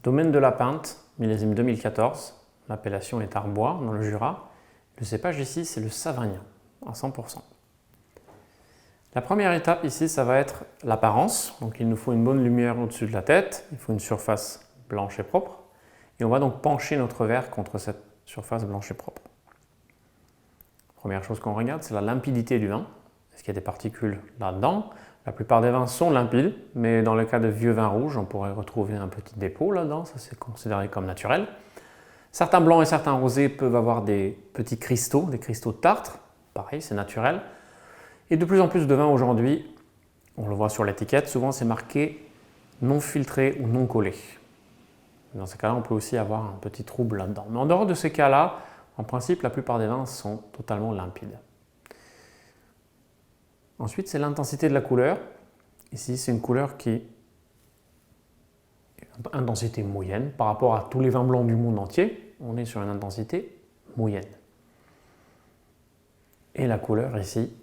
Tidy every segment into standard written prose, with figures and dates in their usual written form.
Domaine de la Pinte, millésime 2014. L'appellation est Arbois, dans le Jura. Le cépage ici, c'est le Savagnin, à 100%. La première étape ici, ça va être l'apparence. Donc il nous faut une bonne lumière au-dessus de la tête, il faut une surface blanche et propre. Et on va donc pencher notre verre contre cette surface blanche et propre. Première chose qu'on regarde, c'est la limpidité du vin. Est-ce qu'il y a des particules là-dedans? La plupart des vins sont limpides, mais dans le cas de vieux vins rouges, on pourrait retrouver un petit dépôt là-dedans, ça c'est considéré comme naturel. Certains blancs et certains rosés peuvent avoir des petits cristaux, des cristaux de tartre, pareil, c'est naturel. Et de plus en plus de vins aujourd'hui, on le voit sur l'étiquette, souvent c'est marqué non filtré ou non collé. Dans ces cas-là, on peut aussi avoir un petit trouble là-dedans. Mais en dehors de ces cas-là, en principe, la plupart des vins sont totalement limpides. Ensuite, c'est l'intensité de la couleur. Ici, c'est une couleur qui est une intensité moyenne par rapport à tous les vins blancs du monde entier. On est sur une intensité moyenne. Et la couleur ici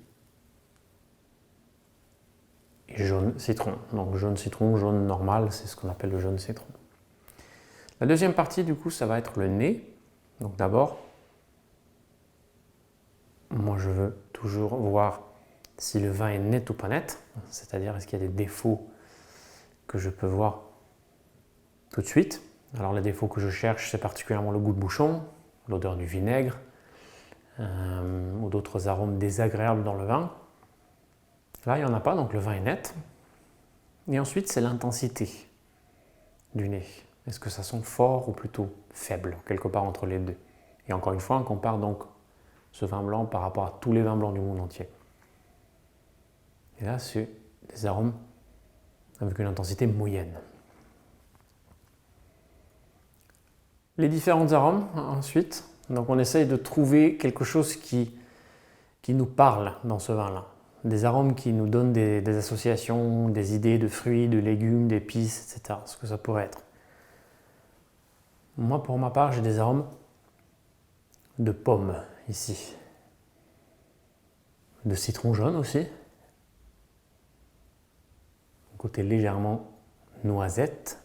est jaune citron. Donc jaune citron, jaune normal, c'est ce qu'on appelle le jaune citron. La deuxième partie, du coup, ça va être le nez. Donc d'abord, moi je veux toujours voir si le vin est net ou pas net, c'est-à-dire est-ce qu'il y a des défauts que je peux voir tout de suite. Alors les défauts que je cherche, c'est particulièrement le goût de bouchon, l'odeur du vinaigre ou d'autres arômes désagréables dans le vin. Là, il n'y en a pas, donc le vin est net. Et ensuite, c'est l'intensité du nez. Est-ce que ça sent fort ou plutôt faible, quelque part entre les deux? Et encore une fois, on compare donc ce vin blanc par rapport à tous les vins blancs du monde entier. Et là, c'est des arômes avec une intensité moyenne. Les différents arômes, ensuite, donc on essaye de trouver quelque chose qui nous parle dans ce vin-là. Des arômes qui nous donnent des associations, des idées de fruits, de légumes, d'épices, etc. Ce que ça pourrait être. Moi, pour ma part, j'ai des arômes de pommes ici. De citron jaune aussi. Côté légèrement noisette,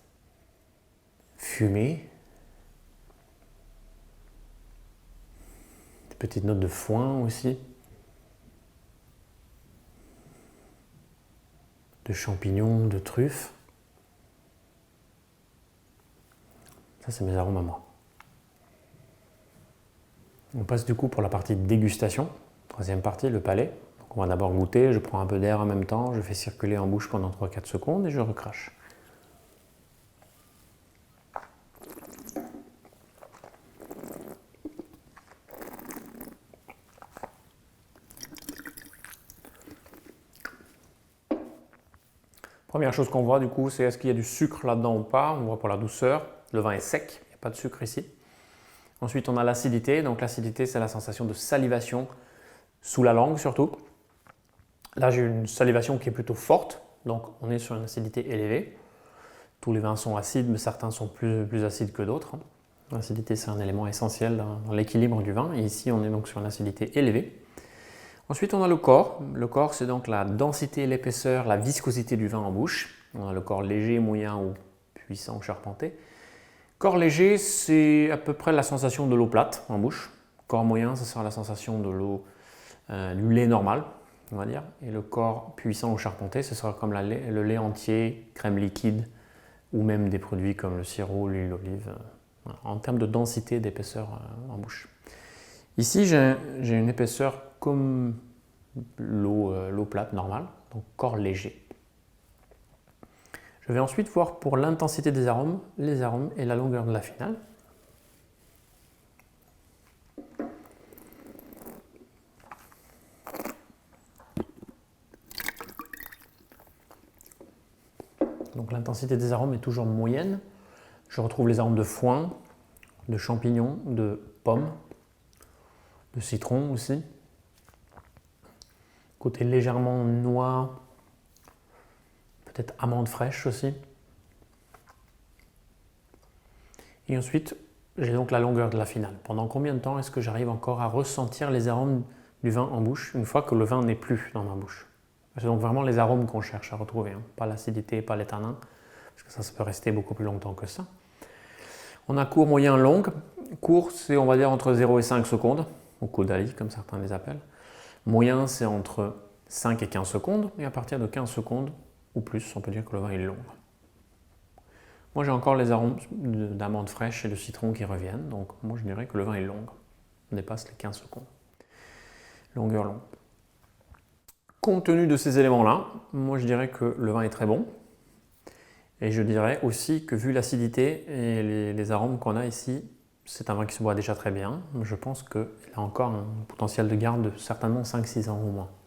fumée, des petites notes de foin aussi, de champignons, de truffes. Ça, c'est mes arômes à moi. On passe du coup pour la partie dégustation, troisième partie, le palais. On va d'abord goûter, je prends un peu d'air en même temps, je fais circuler en bouche pendant 3-4 secondes et je recrache. Première chose qu'on voit du coup, c'est est-ce qu'il y a du sucre là-dedans ou pas. On voit pour la douceur, le vin est sec, il n'y a pas de sucre ici. Ensuite on a l'acidité, donc l'acidité c'est la sensation de salivation sous la langue surtout. Là, j'ai une salivation qui est plutôt forte, donc on est sur une acidité élevée. Tous les vins sont acides, mais certains sont plus acides que d'autres. L'acidité, c'est un élément essentiel dans l'équilibre du vin. Et ici, on est donc sur une acidité élevée. Ensuite, on a le corps. Le corps, c'est donc la densité, l'épaisseur, la viscosité du vin en bouche. On a le corps léger, moyen ou puissant ou charpenté. Corps léger, c'est à peu près la sensation de l'eau plate en bouche. Corps moyen, ça sera la sensation de l'eau, du lait normal, on va dire. Et le corps puissant ou charpenté, ce sera comme le lait entier, crème liquide, ou même des produits comme le sirop, l'huile d'olive, en termes de densité, d'épaisseur en bouche. Ici, j'ai une épaisseur comme l'eau plate normale, donc corps léger. Je vais ensuite voir pour l'intensité des arômes, les arômes et la longueur de la finale. Donc l'intensité des arômes est toujours moyenne. Je retrouve les arômes de foin, de champignons, de pommes, de citron aussi. Côté légèrement noix, peut-être amandes fraîches aussi. Et ensuite, j'ai donc la longueur de la finale. Pendant combien de temps est-ce que j'arrive encore à ressentir les arômes du vin en bouche une fois que le vin n'est plus dans ma bouche? C'est donc vraiment les arômes qu'on cherche à retrouver, hein. Pas l'acidité, pas les tanins, parce que ça peut rester beaucoup plus longtemps que ça. On a court, moyen, long. Court, c'est on va dire entre 0 et 5 secondes, ou Kodali comme certains les appellent. Moyen, c'est entre 5 et 15 secondes, et à partir de 15 secondes ou plus, on peut dire que le vin est long. Moi, j'ai encore les arômes d'amandes fraîches et de citron qui reviennent, donc moi je dirais que le vin est long. On dépasse les 15 secondes. Longueur longue. Compte tenu de ces éléments-là, moi je dirais que le vin est très bon. Et je dirais aussi que vu l'acidité et les arômes qu'on a ici, c'est un vin qui se boit déjà très bien. Je pense qu'il a encore un potentiel de garde de certainement 5-6 ans au moins.